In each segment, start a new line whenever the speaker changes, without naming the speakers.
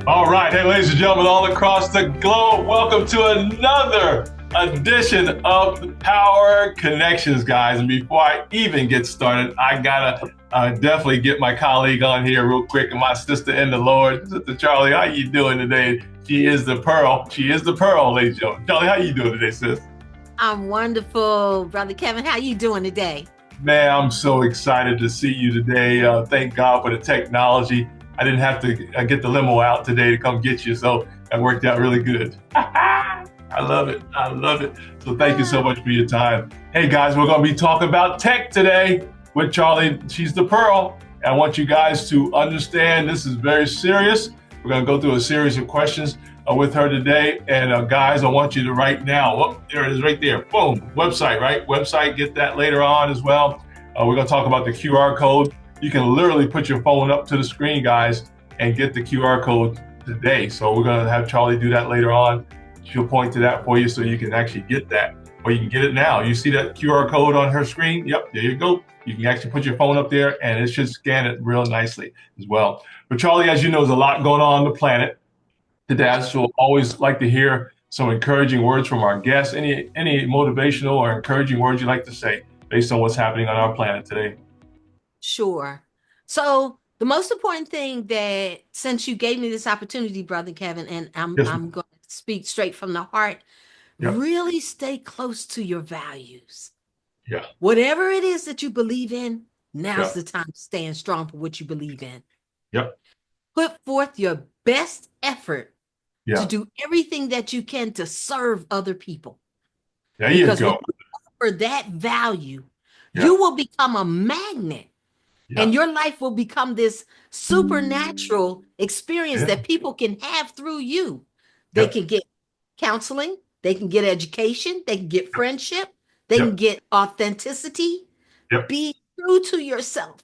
All right, hey, ladies and gentlemen, all across the globe, welcome to another edition of the Power Connections, guys. And before I even get started, I gotta definitely get my colleague on here real quick, and my sister in the Lord, Sister Charly. How you doing today? She is the Pearl. She is the Pearl, ladies and gentlemen. Charly, how you doing today, sis?
I'm wonderful, Brother Kevin. How you doing today?
Man, I'm so excited to see you today. Thank God for the technology. I didn't have to get the limo out today to come get you, so that worked out really good. I love it. I love it. So thank you so much for your time. Hey, guys, we're going to be talking about tech today with Charly. She's the Pearl. I want you guys to understand this is very serious. We're going to go through a series of questions with her today. And guys, I want you to write now. Oh, there it is right there. Boom. Website, right? Website. Get that later on as well. We're going to talk about the QR code. You can literally put your phone up to the screen, guys, and get the QR code today. So we're going to have Charly do that later on. She'll point to that for you so you can actually get that, or you can get it now. You see that QR code on her screen? Yep, there you go. You can actually put your phone up there and it should scan it real nicely as well. But Charly, as you know, there's a lot going on the planet today. So always like to hear some encouraging words from our guests. Any motivational or encouraging words you'd like to say based on what's happening on our planet today?
Sure. So the most important thing that, since you gave me this opportunity, Brother Kevin, and
Yes,
I'm going to speak straight from the heart,
yeah,
really stay close to your values.
yeah,
Whatever it is that you believe in, now's
yeah,
the time to stand strong for what you believe in.
yeah,
Put forth your best effort to
yeah.
do everything that you can to serve other people.
There you
Because when
go.
you offer that value,
Yeah,
you will become a magnet.
yeah,
And your life will become this supernatural experience
yeah,
that people can have through you. They
yeah,
can get counseling, they can get education, they can get friendship, they
yeah,
can get authenticity.
yeah.
Be true to yourself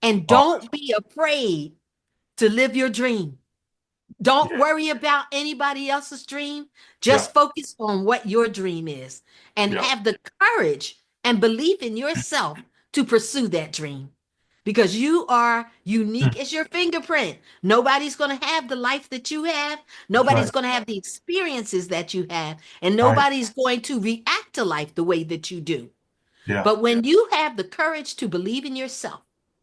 and
Oh,
don't be afraid to live your dream. Don't
yeah,
worry about anybody else's dream.
yeah,
Just focus on what your dream is and
yeah.
have the courage and belief in yourself to pursue that dream, because you are
Hmm.
unique as your fingerprint. Nobody's going to have the life that you have.
That's right.
Nobody's going to have the experiences that you have. And
Right.
nobody's going to react to life the way that you do.
Yeah.
But when you have the courage to believe in yourself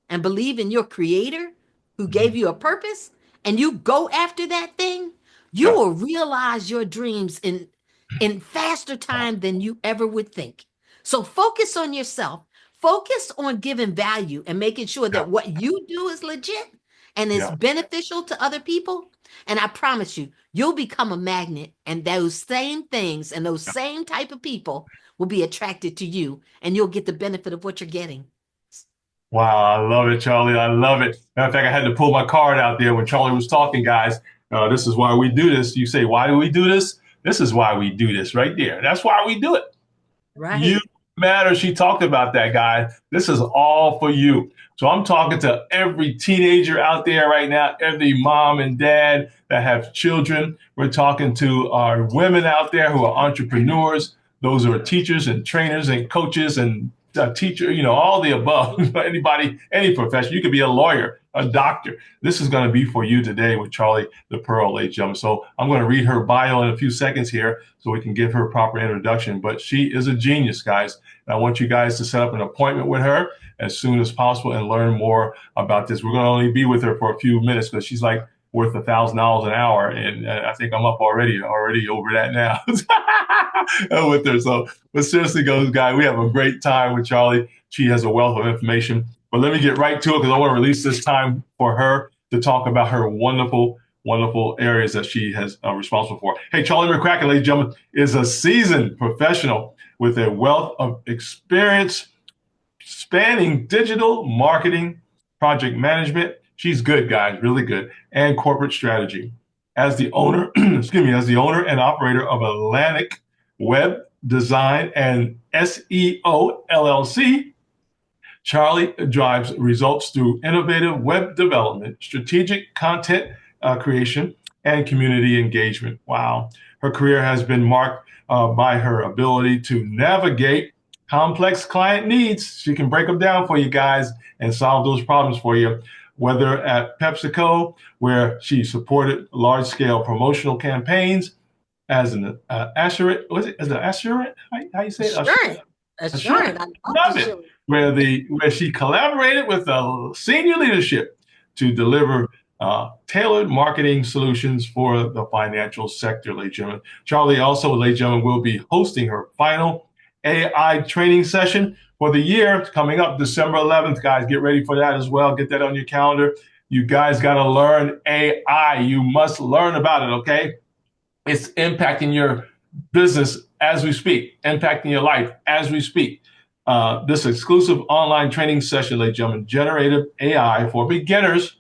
and believe in your creator who gave
Mhm.
you a purpose, and you go after that thing, you
Yeah.
will realize your dreams in faster
Oh,
time than you ever would think. So focus on yourself. Focus on giving value and making sure
yeah.
that what you do is legit and is
Yeah.
beneficial to other people. And I promise you, you'll become a magnet, and those same things and those
Yeah.
same type of people will be attracted to you, and you'll get the benefit of what you're getting.
Wow. I love it, Charly. I love it. Matter of fact, I had to pull my card out there when Charly was talking, guys. This is why we do this. You say, why do we do this? This is why we do this right there. That's why we do it. You
Right.
matter. She talked about that, guy. This is all for you. So I'm talking to every teenager out there right now, every mom and dad that have children. We're talking to our women out there who are entrepreneurs. Those who are teachers and trainers and coaches and teacher, all the above. Anybody, any profession. You could be a lawyer, a doctor. This is going to be for you today with Charly the Pearl, ladies and gentlemen. So I'm going to read her bio in a few seconds here so we can give her a proper introduction. But she is a genius, guys. And I want you guys to set up an appointment with her as soon as possible and learn more about this. We're going to only be with her for a few minutes because she's like worth $1,000 an hour, and I think I'm up already over that now with her. So, but seriously, goes, guys, we have a great time with Charly. She has a wealth of information. But let me get right to it because I want to release this time for her to talk about her wonderful areas that she has responsible for. Hey, Charly McCracken, ladies and gentlemen, is a seasoned professional with a wealth of experience spanning digital marketing, project management. She's good, guys, really good, and corporate strategy. As the owner, as the owner and operator of Atlantic Web Design and SEO LLC, Charly drives results through innovative web development, strategic content creation, and community engagement. Wow. Her career has been marked by her ability to navigate complex client needs. She can break them down for you guys and solve those problems for you whether at PepsiCo, where she supported large-scale promotional campaigns as an Assurant. Was it as an Assurant? How you say it?
Assurant. Assurant.
Assurant.
I love
Love it.
Assurant.
Where she collaborated with the senior leadership to deliver tailored marketing solutions for the financial sector, ladies and gentlemen. Charly also, ladies and gentlemen, will be hosting her final AI training session for the year coming up December 11th. Guys, get ready for that as well. Get that on your calendar. You guys got to learn AI. You must learn about it, okay? It's impacting your business as we speak, impacting your life as we speak. This exclusive online training session, ladies and gentlemen, generative AI for beginners,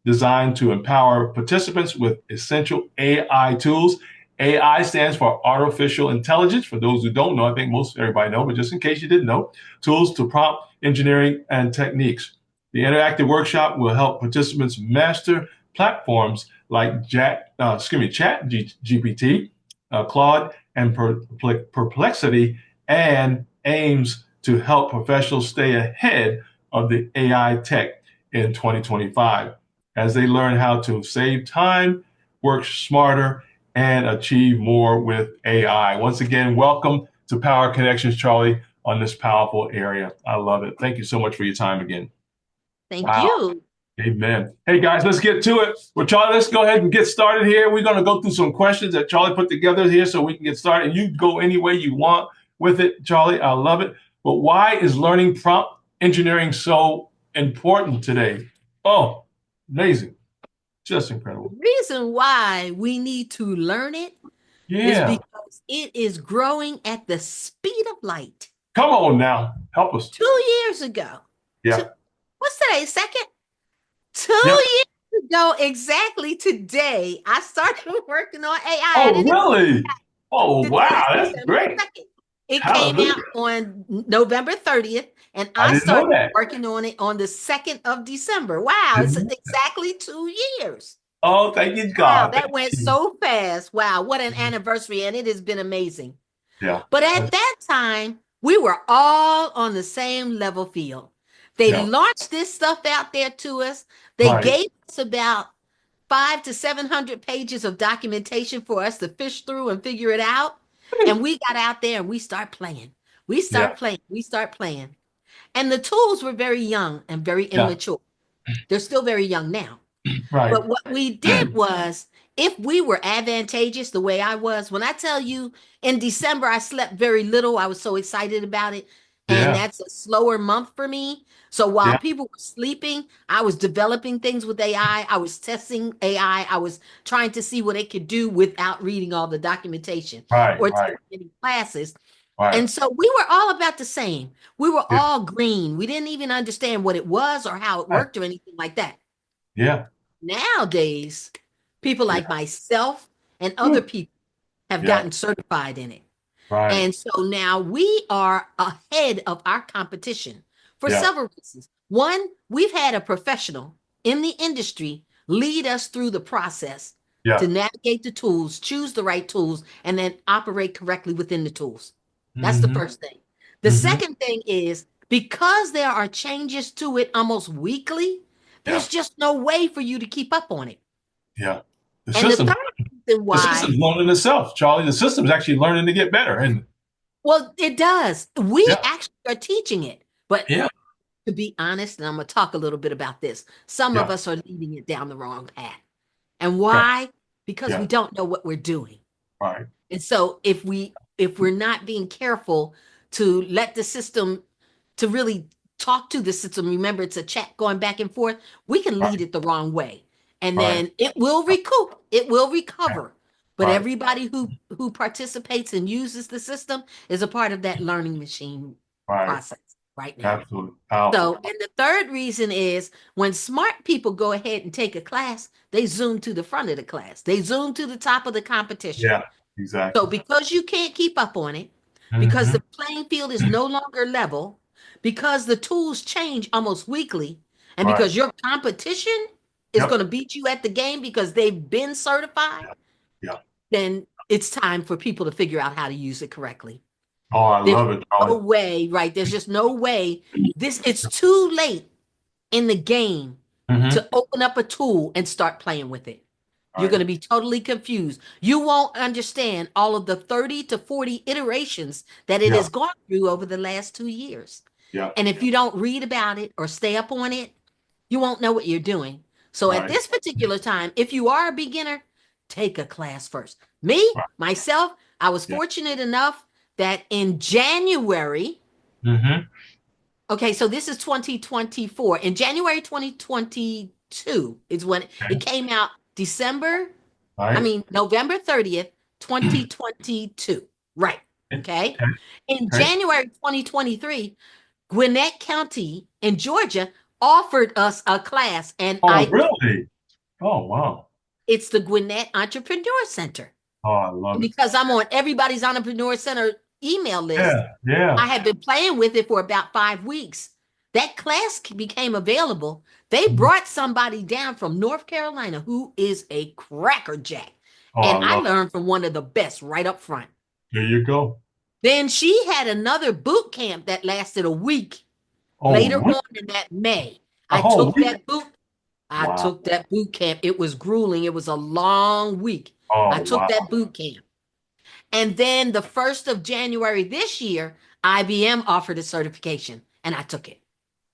designed to empower participants with essential AI tools. AI stands for artificial intelligence. For those who don't know, I think most everybody know, but just in case you didn't know, tools to prompt engineering and techniques. The interactive workshop will help participants master platforms like Chat GPT, Claude, and Perplexity, and aims to help professionals stay ahead of the AI tech in 2025 as they learn how to save time, work smarter, and achieve more with AI. Once again, welcome to Power Connections, Charly, on this powerful area. I love it. Thank you so much for your time again.
Thank
Wow.
you.
Amen. Hey guys, let's get to it. Well, Charly, let's go ahead and get started here. We're going to go through some questions that Charly put together here so we can get started. And you go any way you want with it, Charly. I love it. But why is learning prompt engineering so important today? Oh, amazing. Just incredible.
The reason why we need to learn it is
Yeah.
because it is growing at the speed of light.
Come on now. Help us.
2 years ago.
Yeah.
What's today? Second? 2
Yep.
years ago, exactly today, I started working on AI.
Oh, really? Oh, wow. That's great.
It
Hallelujah.
came out on November 30th, and
I
I
didn't know
started
that.
working on it on the 2nd of December. Wow, it's exactly 2 years.
Oh, thank you,
Wow,
God.
that went so fast. Wow, what an anniversary, and it has been amazing.
Yeah.
But at that time, we were all on the same level field. They
Yeah.
launched this stuff out there to us. They
Right.
gave us about 500 to 700 pages of documentation for us to fish through and figure it out. And we got out there and we start playing. We start playing. We start playing. And the tools were very young and very immature. They're still very young now.
Right.
But what we did was, if we were advantageous the way I was, when I tell you in December, I slept very little. I was so excited about it. And
Yeah.
that's a slower month for me. So while
Yeah.
people were sleeping, I was developing things with AI. I was testing AI. I was trying to see what it could do without reading all the documentation
Right.
or
Right.
taking any classes.
Right.
And so we were all about the same. We were
Yeah.
all green. We didn't even understand what it was or how it
Right.
worked or anything like that.
Yeah.
Nowadays, people like myself and other people have
Yeah.
gotten certified in it.
Right.
And so now we are ahead of our competition for
Yeah.
several reasons. One, we've had a professional in the industry lead us through the process
Yeah.
to navigate the tools, choose the right tools, and then operate correctly within the tools. That's the first thing. The second thing is, because there are changes to it almost weekly, there's just no way for you to keep up on it.
Yeah. The
And
system.
the third reason
The system's learning itself, Charly. The system's actually learning to get better, isn't it?
well, it does. We
Yeah.
actually are teaching it. But
Yeah.
to be honest, and I'm going to talk a little bit about this, some of
Yeah.
us are leading it down the wrong path. And why? Because
Yeah.
we don't know what we're doing.
Right.
And so if we're not being careful to let the system, to really talk to the system, remember it's a chat going back and forth, we can lead it the wrong way. And
Right.
then it will recoup, it will recover. But
Right.
everybody who participates and uses the system is a part of that learning machine
Right.
process right now.
Absolutely. Powerful.
So, and the third reason is, when smart people go ahead and take a class, they zoom to the front of the class. They zoom to the top of the competition.
Yeah. Exactly.
So because you can't keep up on it, because the playing field is no longer level, because the tools change almost weekly, and
Right.
because your competition is
Yep.
going to beat you at the game because they've been certified,
Yeah.
then it's time for people to figure out how to use it correctly.
Oh, I
There's
love it,
no
Charly.
way, right? There's just no way. It's too late in the game
Mm-hmm.
to open up a tool and start playing with it. You're
Right.
going to be totally confused. You won't understand all of the 30 to 40 iterations that it
Yeah.
has gone through over the last 2 years.
Yeah.
And if you don't read about it or stay up on it, you won't know what you're doing. So at
Right.
this particular time, if you are a beginner, take a class first. Me,
Right.
myself, I was
Yeah.
fortunate enough that in January,
Mm-hmm.
okay, so this is 2024. In January 2022 is when it
Okay.
came out.
Right.
November 30th, 2022. Right.
Okay.
Okay. In
Okay.
January 2023, Gwinnett County in Georgia offered us a class, and
Oh,
I took
really? Oh, wow.
it's the Gwinnett Entrepreneur Center.
Oh, I love
And
it.
because I'm on everybody's Entrepreneur Center email list,
Yeah. Yeah.
I have been playing with it for about 5 weeks. That class became available. They
Mhm.
brought somebody down from North Carolina who is a crackerjack.
Oh, I
And I
love it.
learned from one of the best right up front.
There you go.
Then she had another boot camp that lasted a week
Oh,
later
really?
on in that May.
A
I
whole
took
week?
that boot. I
Wow.
took that boot camp. It was grueling. It was a long week. I
Oh,
took
wow.
that boot camp. And then the 1st of January this year, IBM offered a certification and I took it.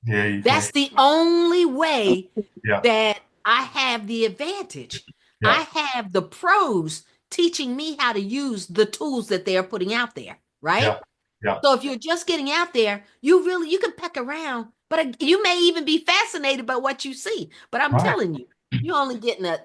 There you go.
That's the only way
Yeah.
that I have the advantage. I
Yeah.
have the pros teaching me how to use the tools that they're putting out there, right?
Yeah. Yeah.
So if you're just getting out there, you can peck around, but you may even be fascinated by what you see. But I'm
Right.
telling you, you're only getting a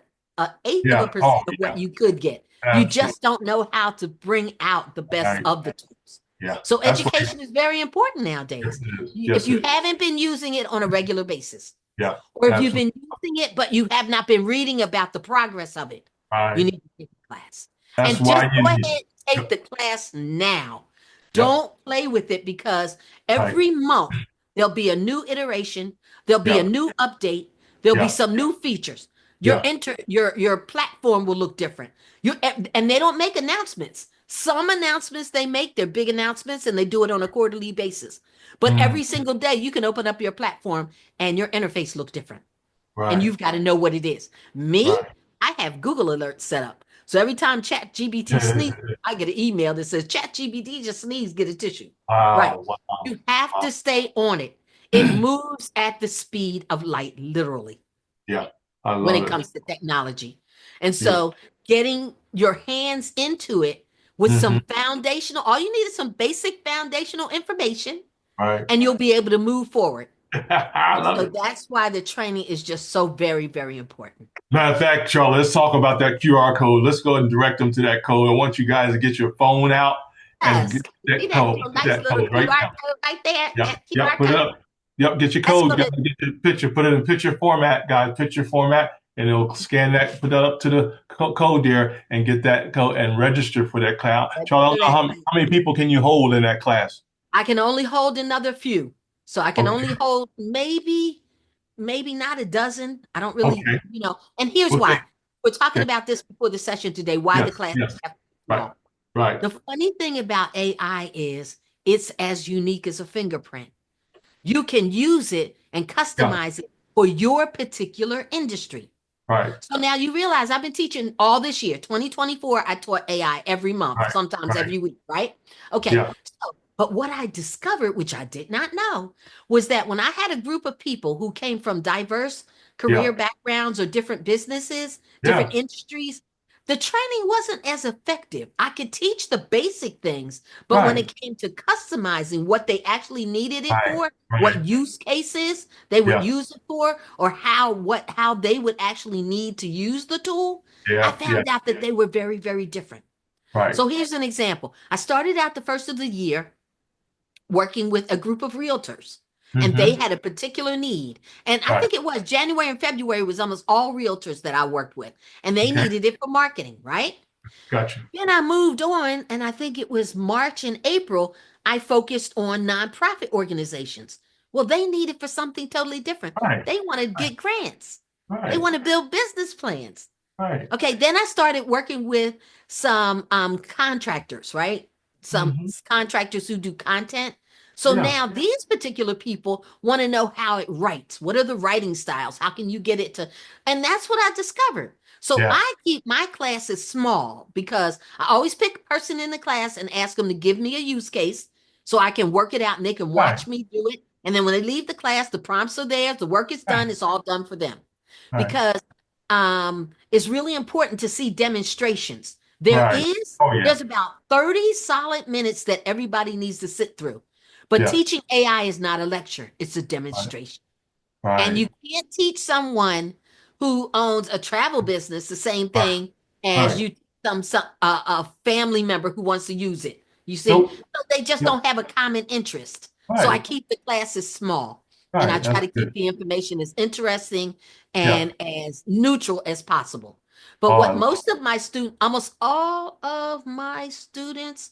eighth of a
Yeah. Oh,
percent of what
yeah.
you could get. You
Absolutely.
just don't know how to bring out the best
Right.
of the tools.
Yeah.
So
That's what
education is very important
yes,
nowadays.
it is.
If
Yes,
you
it is.
haven't been using it on a regular basis,
Yeah.
or if you've
Absolutely.
been using it, but you have not been reading about the progress of it, you
Right.
need to take the class.
That's
And just
why
go
you
ahead
need.
and take
Yep.
the class now.
Yep.
Don't play with it because
Right.
every month there'll be a new iteration, there'll be a
Yeah.
new update, there'll be
Yeah.
some new features.
Yeah.
Your platform will look different. And they don't make announcements. Some announcements they make, they're big announcements and they do it on a quarterly basis. But
Mm.
every single day you can open up your platform and your interface look different. And
Right.
you've got to know what it is. Me,
Right.
I have Google alerts set up. So every time ChatGPT sneezes, I get an email that says ChatGPT just sneezed, get a tissue. Right.
Wow. Wow.
You have
Wow.
to stay on it. It moves at the speed of light, literally,
Yeah. I
when
love
it
it.
comes to technology. And
Yeah.
so getting your hands into it with
Hmm.
some foundational, all you need is some basic foundational information,
Right.
and you'll be able to move forward.
I
And
love
so
it.
that's why the training is just so very, very important.
Matter of fact, Charlie, let's talk about that QR code. Let's go and direct them to that code. I want you guys to get your phone out and
Yes.
get
See
that
that
code.
little
Get
nice
that
little
code right
QR
now.
code right there?
Yep.
That
Yep.
QR
Put it
code.
up. Yep. Get your
That's
code. You
gonna
got to get your picture. Put it in picture format, guys. Picture format, and it'll scan that. Put that up to the code there, and get that code and register for that class. Charlie, I don't know how many people can you hold in that class?
I can only hold another few. So I can only
Okay.
hold maybe not a dozen. I don't really,
Okay.
and here's
Okay.
why. We're talking
Okay.
about this before the session today, why the
Yes.
classes
Yes.
have to be
Right.
small.
Right.
The funny thing about AI is it's as unique as a fingerprint. You can use it and
Yeah.
customize it for your particular industry.
Right.
So now you realize I've been teaching all this year, 2024, I taught AI every month,
Right.
sometimes
Right.
every week, right? Okay.
Yeah.
But what I discovered, which I did not know, was that when I had a group of people who came from diverse career
Yeah.
backgrounds or different businesses, different
Yeah.
industries, the training wasn't as effective. I could teach the basic things, but when
Right.
it came to customizing what they actually needed it
Right.
for,
Right.
what use cases they would
Yeah.
use it for, or how they would actually need to use the tool, I
Yeah. Yeah.
found out that they were very, very different.
Right.
So here's an example. I started out the first of the year working with a group of realtors, and they
Mm-hmm.
had a particular need. And I
Right.
think it was January and February was almost all realtors that I worked with, and they
Okay.
needed it for marketing, right?
Gotcha.
Then I moved on, and I think it was March and April, I focused on nonprofit organizations. Well, they needed for something totally different.
Right.
They want to
Right.
get grants. They
Right.
want to build business plans.
Right.
Okay, then I started working with some contractors, right? Some
Mm-hmm.
contractors who do content. So now these particular people want to know how it writes. What are the writing styles? How can you get it to? And that's what I discovered. So
Yeah.
I keep my classes small because I always pick a person in the class and ask them to give me a use case so I can work it out and they can
Right.
watch me do it. And then when they leave the class, the prompts are there, the work is
Right.
done, it's all done for them.
Right.
Because it's really important to see demonstrations.
Right. Oh yeah.
There's about 30 solid minutes that everybody needs to sit through. But
Yeah.
teaching AI is not a lecture, it's a
Right.
demonstration. And
Right.
you can't teach someone who owns a travel business the same
Right.
thing as
Right.
you a family member who wants to use it. You see,
Nope.
so they just
Yep.
don't have a common interest. So I
Right.
keep the classes small and I
Right.
try
That's
to keep
good.
the information as interesting
Yeah.
and as neutral as possible. But
Oh,
what almost all of my students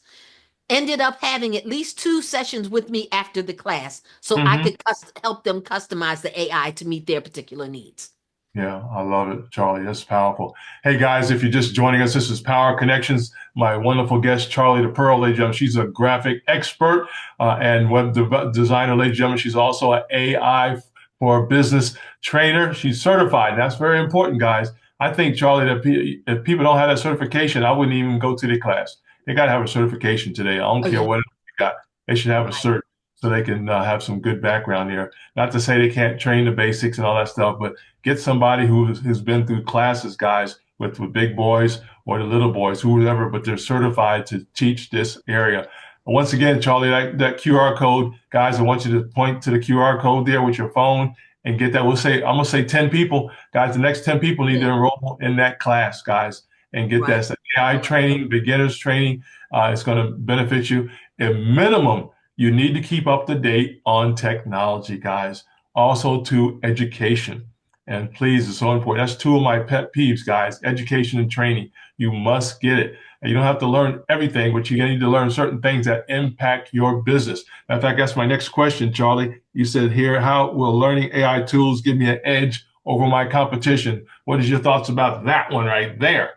ended up having at least 2 sessions with me after the class so I
hmm
could help them customize the AI to meet their particular needs.
Yeah, I love it, Charlie. That's powerful. Hey guys, if you're just joining us, this is Power Connections. My wonderful guest, Charly the Pearl, ladies and gentlemen. She's a graphic expert and web designer, ladies and gentlemen. She's also an AI for business trainer. She's certified. And that's very important, guys. I think, Charlie, that if people don't have that certification, I wouldn't even go to the class. They got to have a certification today. I don't
Oh,
care
yeah.
what they got. They should have a
Right.
cert so they can have some good background here. Not to say they can't train the basics and all that stuff, but get somebody who's been through classes, guys, with big boys or the little boys, whoever, but they're certified to teach this area. Once again, Charlie, that QR code, guys, I want you to point to the QR code there with your phone and get that. I'm gonna say 10 people, guys. The next 10 people need to
Yeah.
enroll in that class, guys, and get
Right.
that AI training, beginners training. It's going to benefit you. At minimum, you need to keep up to date on technology, guys. Also to education. And please, it's so important. That's two of my pet peeves, guys. Education and training. You must get it. And you don't have to learn everything, but you need to learn certain things that impact your business. In fact, that's my next question, Charlie. You said here, how will learning AI tools give me an edge over my competition? What is your thoughts about that one right there?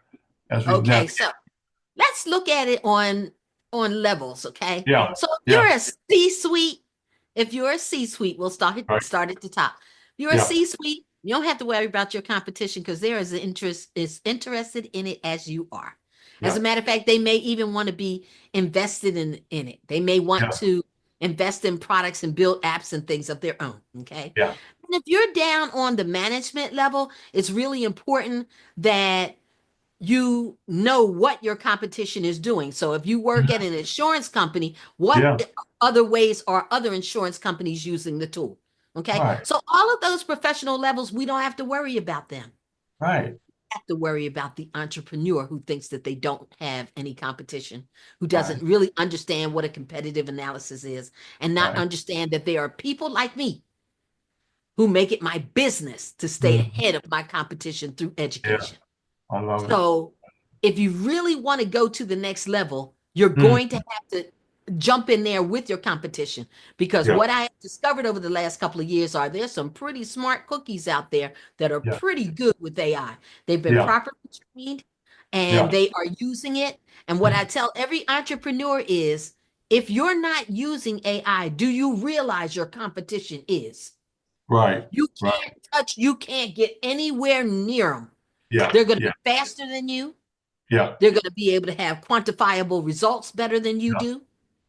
As we
Okay,
navigate.
so let's look at it on levels, okay?
Yeah,
So
yeah,
if you're a C-suite, we'll
right.
start at the top. If you're a
Yeah,
C-suite, you don't have to worry about your competition because they're as interested in it as you are. As a
yeah,
matter of fact, they may even want to be invested in it. They may want
yeah,
to invest in products and build apps and things of their own, okay?
yeah.
And if you're down on the management level, it's really important that you know what your competition is doing. So if you work at
Mhm.
an insurance company, what
Yeah,
other ways are other insurance companies using the tool? Okay.
right,
So all of those professional levels, we don't have to worry about them.
right,
We have to worry about the entrepreneur who thinks that they don't have any competition, who
right,
doesn't really understand what a competitive analysis is, and not
right.
understand that there are people like me who make it my business to stay
Mhm.
ahead of my competition through
Yeah,
education.
I love it.
So if you really want to go to the next level, you're
Mhm.
going to have to jump in there with your competition because
Yeah,
what I discovered over the last couple of years are there's some pretty smart cookies out there that are
yeah,
pretty good with AI. They've been
yeah,
properly trained and
yeah.
they are using it. And what I
Mhm.
tell every entrepreneur is if you're not using AI, do you realize your competition is?
Right, right.
You can't get anywhere near them.
Yeah,
They're going to
yeah,
be faster than you.
yeah,
They're going to be able to have quantifiable results better than you
yeah,
do.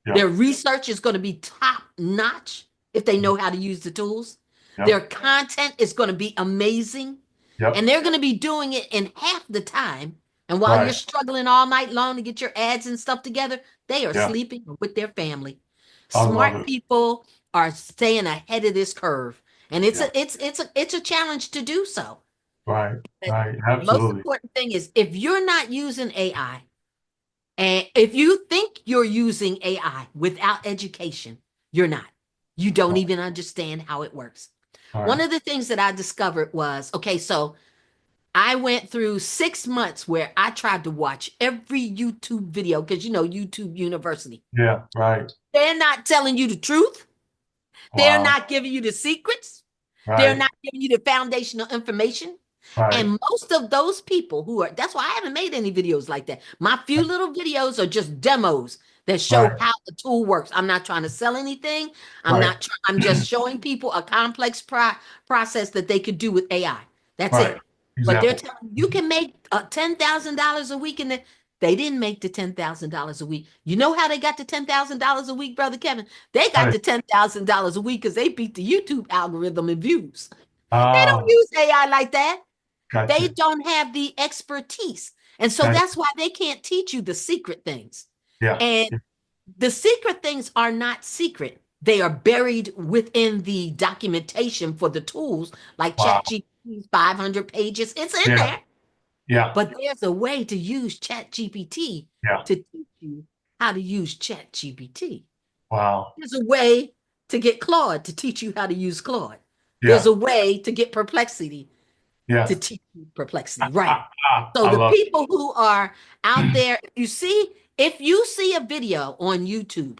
yeah,
Their research is going to be top notch if they
mhm.
know how to use the tools. Their
Yep,
content is going to be amazing. And
yep.
they're going to be doing it in half the time. And while you're
Right.
struggling all night long to get your ads and stuff together, they are
Yeah,
sleeping with their family.
I love
Smart
it.
people are staying ahead of this curve. And
Yeah,
it's a challenge to do so.
right,
But
right.
the most
Absolutely.
important thing is if you're not using AI, and if you think you're using AI without education, you're not. You don't
Right,
even understand how it works. One
right.
of the things that I discovered was okay, so I went through 6 months where I tried to watch every YouTube video because YouTube University.
Yeah, right,
They're not telling you the truth. They're
wow,
not giving you the secrets. They're
right,
not giving you the foundational information.
right.
And most of those people that's why I haven't made any videos like that. My few little videos are just demos. that show
Right.
how the tool works. I'm not trying to sell anything.
Right.
I'm just showing people a complex process that they could do with AI. That's
Right.
it. But they're
Example.
telling you can make $10,000 a week, and they didn't make the $10,000 a week. You know how they got the $10,000 a week, brother Kevin? They got
Right.
the $10,000 a week because they beat the YouTube algorithm in views. They don't
Ah,
use AI like that. They
gotcha.
don't have the expertise. And so
Gotcha.
that's why they can't teach you the secret things.
Yeah.
And the secret things are not secret. They are buried within the documentation for the tools like
Wow.
ChatGPT's 500 pages. It's in
Yeah.
there.
Yeah.
But there's a way to use ChatGPT
Yeah.
to teach you how to use ChatGPT.
Wow.
There's a way to get Claude to teach you how to use Claude. There's
Yeah.
a way to get Perplexity to
Yeah.
teach you Perplexity. Right. So
I
the
love
people who are out there, if you see a video on YouTube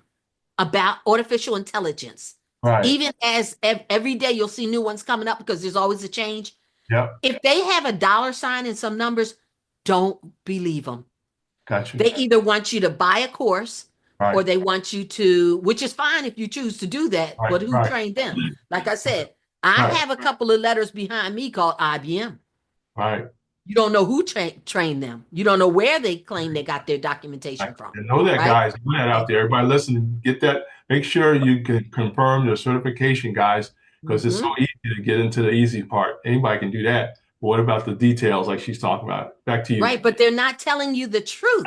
about artificial intelligence,
it. Right.
even as every day you'll see new ones coming up because there's always a change.
Yep.
If they have a dollar sign and some numbers, don't believe them.
Gotcha.
They either want you to buy a course or
Right.
they want you to, which is fine if you choose to do that,
Right.
but who
Right.
trained them? Like I said, I
Right.
have a couple of letters behind me called IBM.
Right.
You don't know who trained them. You don't know where they claim they got their documentation
Right.
from,
And know that,
right?
guys. Know that out there. Everybody listening, get that. Make sure you can confirm your certification, guys, because it's so
Mm-hmm.
easy to get into the easy part. Anybody can do that. But what about the details, like she's talking about? Back to you.
Right, but they're not telling you the truth.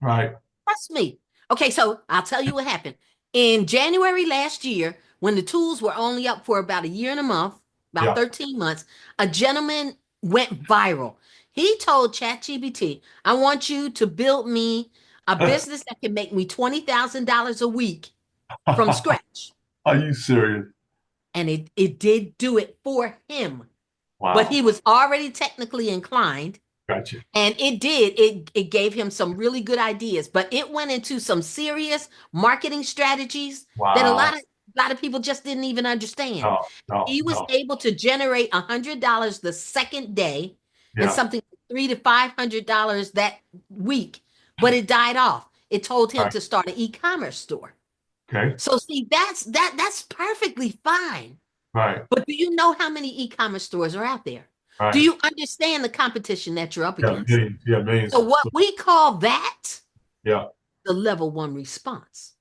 Right.
Trust me. Okay, so I'll tell you what happened. In January last year, when the tools were only up for about a year and a month, about
Yeah.
13 months, a gentleman went viral. He told ChatGPT, I want you to build me a business that can make me $20,000 a week from scratch.
Are you serious?
And it did do it for him. But he
Wow.
was already technically inclined.
Gotcha.
And it gave him some really good ideas, but it went into some serious marketing strategies that
Wow.
a lot of people just didn't even understand.
No, no,
He was
no.
able to generate $100 the second day and
Yeah.
something like $300 to $500 that week, but it died off. It told him
Right.
to start an e-commerce store.
Okay.
So see, that's perfectly fine.
Right.
But do you know how many e-commerce stores are out there? Do
Right.
you understand the competition that you're up
Yeah.
against?
Millions. Yeah.
So
Millions.
what we call that
Yeah.
the level one response.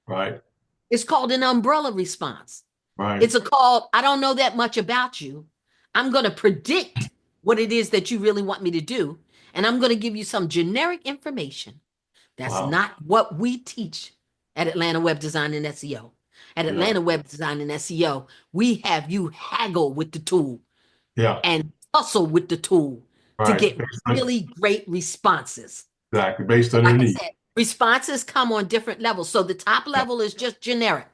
Right.
It's called an umbrella response.
Right.
It's a called, I don't know that much about you. I'm going to predict what it is that you really want me to do. And I'm going to give you some generic information. That's
Wow.
not what we teach at Atlanta Web Design and SEO. At
Yeah.
Atlanta Web Design and SEO, we have you haggle with the tool
Yeah.
and tussle with the tool to
Right.
get really great responses.
Exactly. Based
So
on your
like I
needs.
said, responses come on different levels. So the top
Yeah.
level is just generic.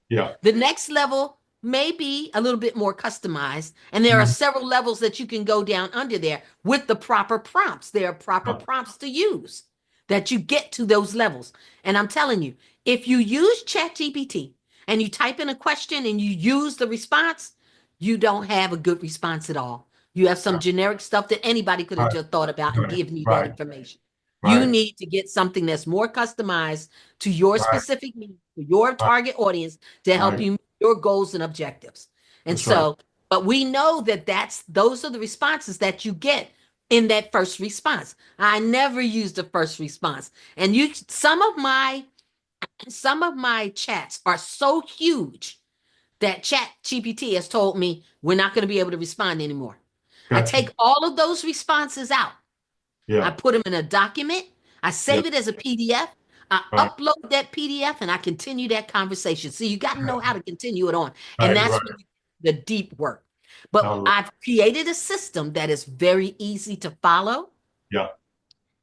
Yeah.
The next level may be a little bit more customized. And there are
Mhm.
several levels that you can go down under there with the proper prompts. There are proper
Yeah.
prompts to use that you get to those levels. And I'm telling you, if you use ChatGPT and you type in a question and you use the response, you don't have a good response at all. You have some
Yeah.
generic stuff that anybody could have
Right.
just thought about and
Right.
given you that
Right.
information. You
Right.
need to get something that's more customized to your
Right.
specific needs, to your
Right.
target audience to help
Right.
you meet your goals and objectives. And
That's right.
so, but we know that those are the responses that you get in that first response. I never use the first response. And some of my chats are so huge that Chat GPT has told me we're not going to be able to respond anymore. I
Gotcha.
take all of those responses out. I
Yeah.
put them in a document. I
Yeah.
save it as a PDF. I
Right.
upload that PDF and I continue that conversation. So you got to
Yeah.
know how to continue it on. And
Right.
that's
Right.
when you do the deep work.
I
But
love-
I've created a system that is very easy to follow.
Yeah.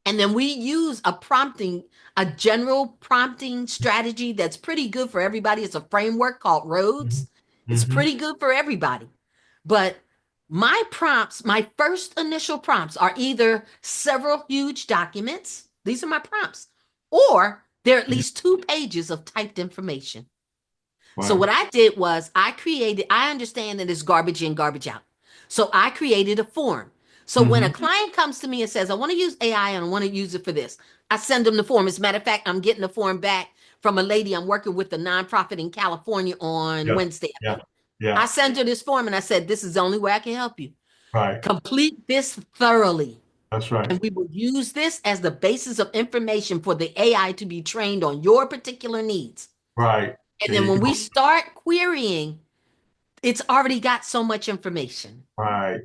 And then we use a general prompting strategy that's pretty good for everybody. It's a framework called
Mm-hmm.
Roads. It's
Mm-hmm.
pretty good for everybody. But my prompts, my first initial prompts are either several huge documents. These are my prompts. Or they're at least 2 pages of typed information. So
Right.
what I did was I understand that it's garbage in, garbage out. So I created a form. So when a client comes to me and says, I want to use AI and I want to use it for this, I send them the form. As a matter of fact, I'm getting the form back from a lady I'm working with, a nonprofit in California on
Yeah.
Wednesday, I
Yeah.
think.
Yeah.
I sent her this form and I said, this is the only way I can help you.
Right.
Complete this thoroughly.
That's right.
And we will use this as the basis of information for the AI to be trained on your particular needs.
Right.
And
There
then
you
when we
go.
start querying, it's already got so much information.
Right.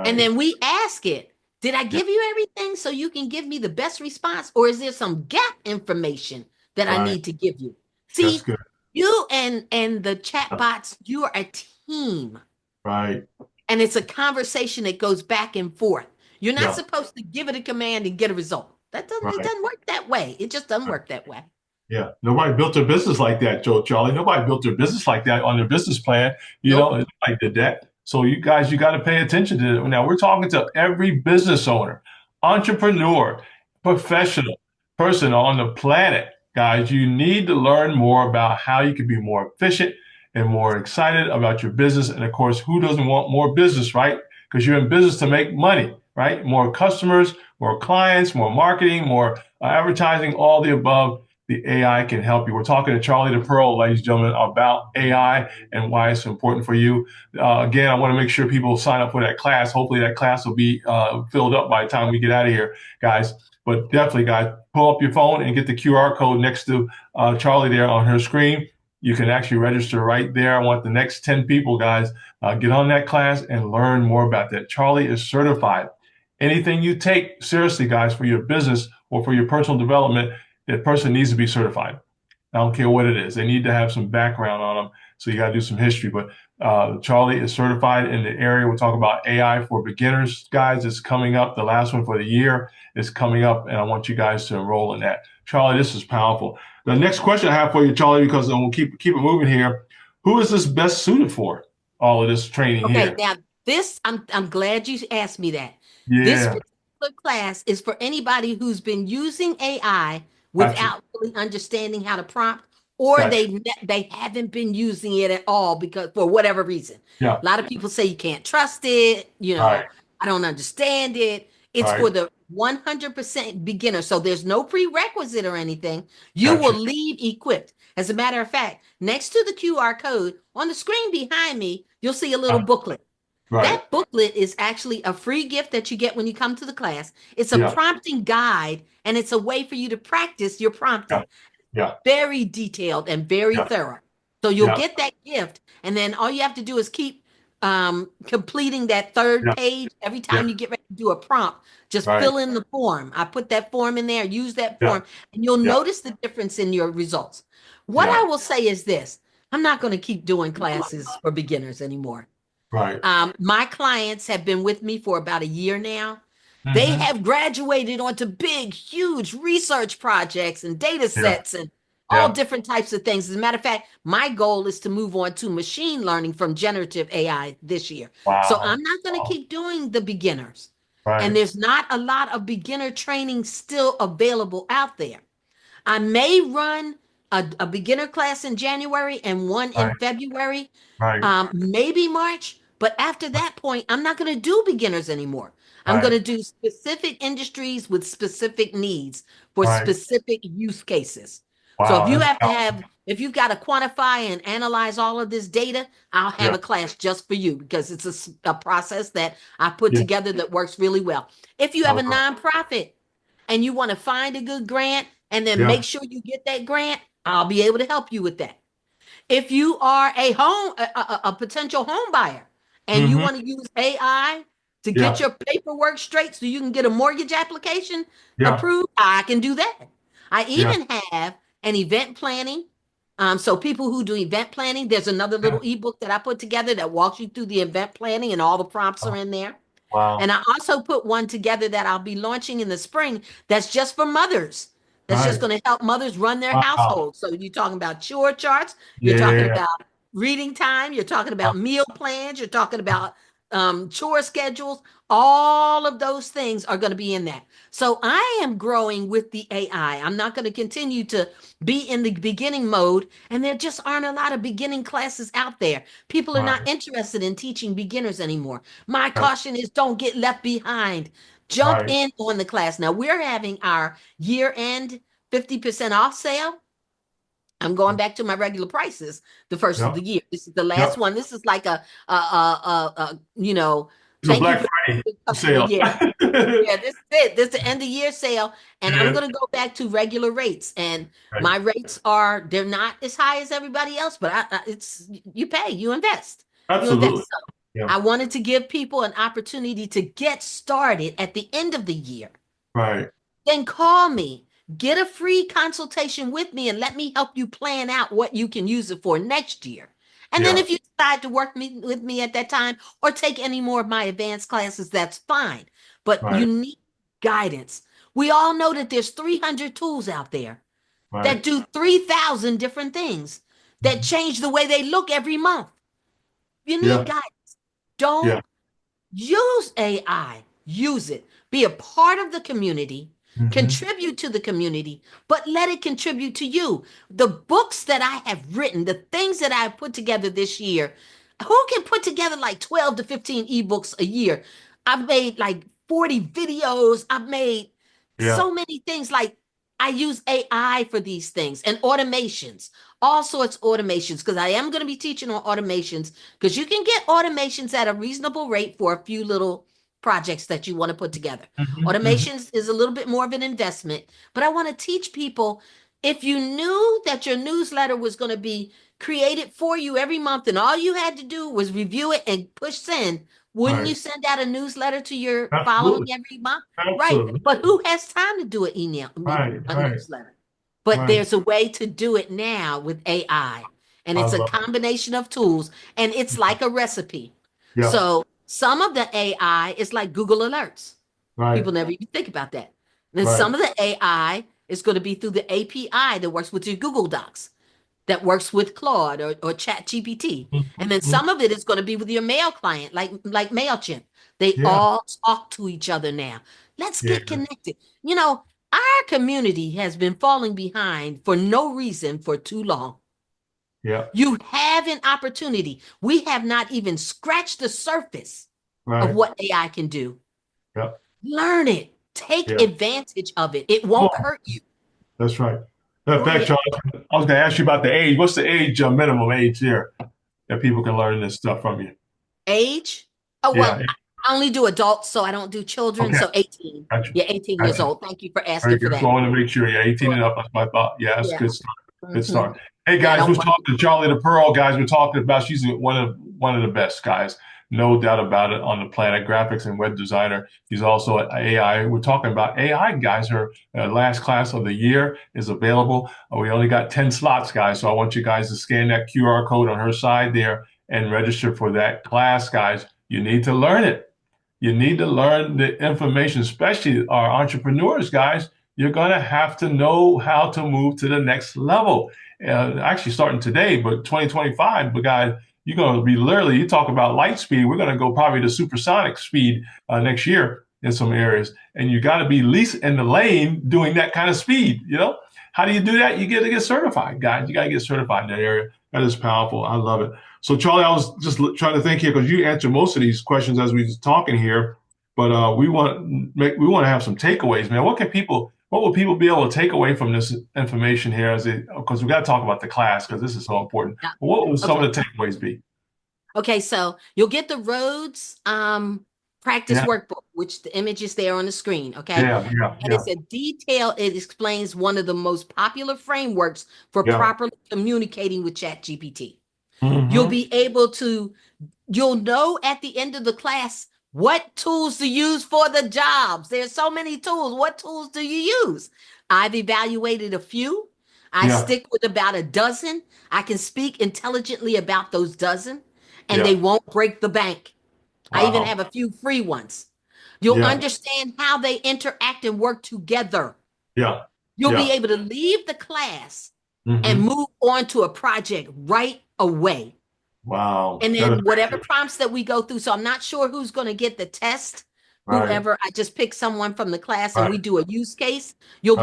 And
Right.
then we ask it, did I
Yeah.
give you everything so you can give me the best response? Or is there some gap information that I
Right.
need to give you?
That's
See,
good.
you and the chatbots, you are a team.
Right.
And it's a conversation that goes back and forth. You're not
Yeah.
supposed to give it a command and get a result. It
Right.
doesn't work that way. It just doesn't
Right.
work that way.
Yeah. Nobody built their business like that, Charlie. Nobody built their business like that on their business plan.
Nope.
Nobody did that. So you guys, you got to pay attention to it. Now we're talking to every business owner, entrepreneur, professional person on the planet. Guys, you need to learn more about how you can be more efficient and more excited about your business. And of course, who doesn't want more business, right? Because you're in business to make money, right? More customers, more clients, more marketing, more advertising, all the above. The AI can help you. We're talking to Charly the Pearl, ladies and gentlemen, about AI and why it's important for you. Again, I want to make sure people sign up for that class. Hopefully, that class will be filled up by the time we get out of here, guys. But definitely, guys, pull up your phone and get the QR code next to Charly there on her screen. You can actually register right there. I want the next 10 people, guys, get on that class and learn more about that. Charly is certified. Anything you take seriously, guys, for your business or for your personal development, that person needs to be certified. I don't care what it is. They need to have some background on them. So you got to do some history. But Charly is certified in the area. We're talking about AI for beginners, guys. It's coming up. The last one for the year is coming up, and I want you guys to enroll in that. Charly, this is powerful. The next question I have for you, Charly, because we'll keep it moving here. Who is this best suited for? All of this training
Okay,
here.
now this I'm glad you asked me that. This
Yeah,
particular class is for anybody who's been using AI
gotcha,
without really understanding how to prompt, or
gotcha.
they haven't been using it at all because for whatever reason.
Yeah,
A lot of people say you can't trust it,
right,
I don't understand it. It's
right,
for the 100% beginner. So there's no prerequisite or anything. You will
gotcha.
leave equipped. As a matter of fact, next to the QR code on the screen behind me, you'll see a little booklet.
Right,
That booklet is actually a free gift that you get when you come to the class. It's a
yeah,
prompting guide and it's a way for you to practice your
yeah,
prompting.
yeah,
Very detailed and very
yeah,
thorough. So you'll
yeah,
get that gift, and then all you have to do is keep completing that third
yeah,
page every
yeah,
time you get ready to do a prompt. Just
right,
fill in the form. I put that form in there, use that
yeah,
form, and you'll
yeah,
notice the difference in your results. What
yeah,
I will say is this: I'm not going to keep doing classes for beginners anymore.
right.
My clients have been with me for about a year now. They
Mm-hmm.
have graduated onto big, huge research projects and data
Yeah,
sets and all
yeah.
different types of things. As a matter of fact, my goal is to move on to machine learning from generative AI this year. So
Wow.
I'm not going to
Wow.
keep doing the beginners. And
Right,
there's not a lot of beginner training still available out there. I may run a beginner class in January and one in
right,
February,
right,
maybe March. But after that point, I'm not going to do beginners anymore. I'm going
right,
to do specific industries with specific needs for
right.
specific use cases. So
Wow, that's powerful.
if you've got to quantify and analyze all of this data, I'll have
Yeah,
a class just for you because it's a process that I put
yeah.
together that works really well. If you
I
have a
love it.
nonprofit and you want to find a good grant and then
Yeah,
make sure you get that grant, I'll be able to help you with that. If you are a potential home buyer and you
mm-hmm.
want to use AI to get
Yeah,
your paperwork straight so you can get a mortgage application
yeah,
approved, I can do that. I
yeah,
even have an event planning. So people who do event planning, there's another
yeah.
little ebook that I put together that walks you through the event planning and all the prompts are in there. And
Wow,
I also put one together that I'll be launching in the spring that's just for mothers. That's just
right.
going to help mothers run their
Wow.
household. So you're talking about chore charts, you're talking
Yeah.
about reading time, you're talking about meal plans, you're talking about chore schedules, all of those things are going to be in that. So I am growing with the AI. I'm not going to continue to be in the beginning mode. And there just aren't a lot of beginning classes out there. People are not
Right.
interested in teaching beginners anymore. My
Right.
caution is don't get left behind. Jump
Right.
in on the class. Now we're having our year end 50% off sale. I'm going back to my regular prices the first of
Yep.
the year. This is the last
Yep.
one. This is like
It's a
thank you
Black
for
Friday
the customer.
sale.
Yeah. Yeah, this is it. This is the end of year sale. And I'm
Yeah.
going to go back to regular rates. And
Right.
my rates they're not as high as everybody else, but it's, you pay, you invest. You
Absolutely.
invest. So
Yeah.
I wanted to give people an opportunity to get started at the end of the year.
Right.
Then call me, get a free consultation with me, and let me help you plan out what you can use it for next year. And then
Yeah.
if you decide to with me at that time or take any more of my advanced classes, that's fine. But you
Right.
need guidance. We all know that there's 300 tools out there that
Right.
do 3,000 different things that
Mhm.
change the way they look every month. You need
Yeah.
guidance. Don't
Yeah.
use AI, use it. Be a part of the community,
Hmm.
contribute to the community, but let it contribute to you. The books that I have written, the things that I've put together this year, who can put together like 12 to 15 ebooks a year? I've made like 40 videos. I've made
Yeah.
so many things. Like I use AI for these things and automations, all sorts of automations, because I am going to be teaching on automations because you can get automations at a reasonable rate for a few little projects that you want to put together.
Hmm. Hmm.
Automations is a little bit more of an investment, but I want to teach people, if you knew that your newsletter was going to be created for you every month and all you had to do was review it and push send, wouldn't you
Right.
send out a newsletter to your following
Absolutely.
every month? Right.
Absolutely.
But who has time to do an email, I mean,
Right.
a
Right.
newsletter? But
Right.
there's a way to do it now with AI. And
I
it's a
love it.
combination of tools and it's like a recipe.
Yeah.
So some of the AI is like Google Alerts.
Right.
People never even think about that. And
Right.
some of the AI is going to be through the API that works with your Google Docs, that works with Claude or Chat GPT. And then
Mhm.
some of it is going to be with your mail client, like MailChimp. They
Yeah.
all talk to each other now. Let's
Yeah.
get connected. You know, our community has been falling behind for no reason for too long.
Yeah.
You have an opportunity. We have not even scratched the surface of
Right.
what AI can do.
Yeah.
Learn it. Take
Yeah.
advantage of it. It
Come
won't
on.
hurt you.
That's right. In
Go
fact,
ahead.
Charles, I was going to ask you about the age. What's the age, minimum age here that people can learn this stuff from you?
Age? Oh,
Yeah.
well, I only do adults, so I don't do children.
Okay.
So 18.
Gotcha.
Yeah, 18 years
Gotcha.
old. Thank you for
Very
asking for
good. So
that.
I want to make sure. Yeah, 18
Sure.
and up. That's my thought. Yeah, that's a
Yeah.
good start. Good
Hmm.
start. Hey
Yeah, I
guys, we're
don't work.
talking to Charlie the Pearl, guys. We're talking about she's one of the best guys, no doubt about it, on the planet. Graphics and web designer. She's also an AI. We're talking about AI, guys. Her last class of the year is available. We only got 10 slots, guys. So I want you guys to scan that QR code on her side there and register for that class, guys. You need to learn it. You need to learn the information, especially our entrepreneurs, guys. You're going to have to know how to move to the next level. Actually, starting today, but 2025, but guys, you're going to be literally, you talk about light speed, we're going to go probably to supersonic speed next year in some areas. And you got to be least in the lane doing that kind of speed. How do you do that? You got to get certified, guys. You got to get certified in that area. That is powerful. I love it. So, Charlie, I was just trying to think here because you answered most of these questions as we was talking here, but we want to have some takeaways, man. What will people be able to take away from this information here? Because we got to talk about the class because this is so important.
Yeah.
But what will some
Okay.
of the takeaways be?
Okay, so you'll get the roads practice
Yeah,
workbook, which the image is there on the screen. Okay.
yeah, yeah,
And
yeah,
it's a detail, it explains one of the most popular frameworks for
yeah.
properly communicating with ChatGPT. You'll
Hmm.
be able to, you'll know at the end of the class what tools to use for the jobs. There's so many tools. What tools do you use? I've evaluated a few. I
Yeah,
stick with about a dozen. I can speak intelligently about those dozen, and they
yeah.
won't break the bank. I even
Wow.
have a few free ones. You'll
Yeah,
understand how they interact and work together.
yeah,
You'll be
yeah.
able to leave the class and
Hmm.
move on to a project right away.
Wow.
And
That is
then whatever prompts that we go through. So I'm not sure who's going to get the test.
right.
Whoever, I just pick someone from the class and we
Right.
do a use case.
Right.
You'll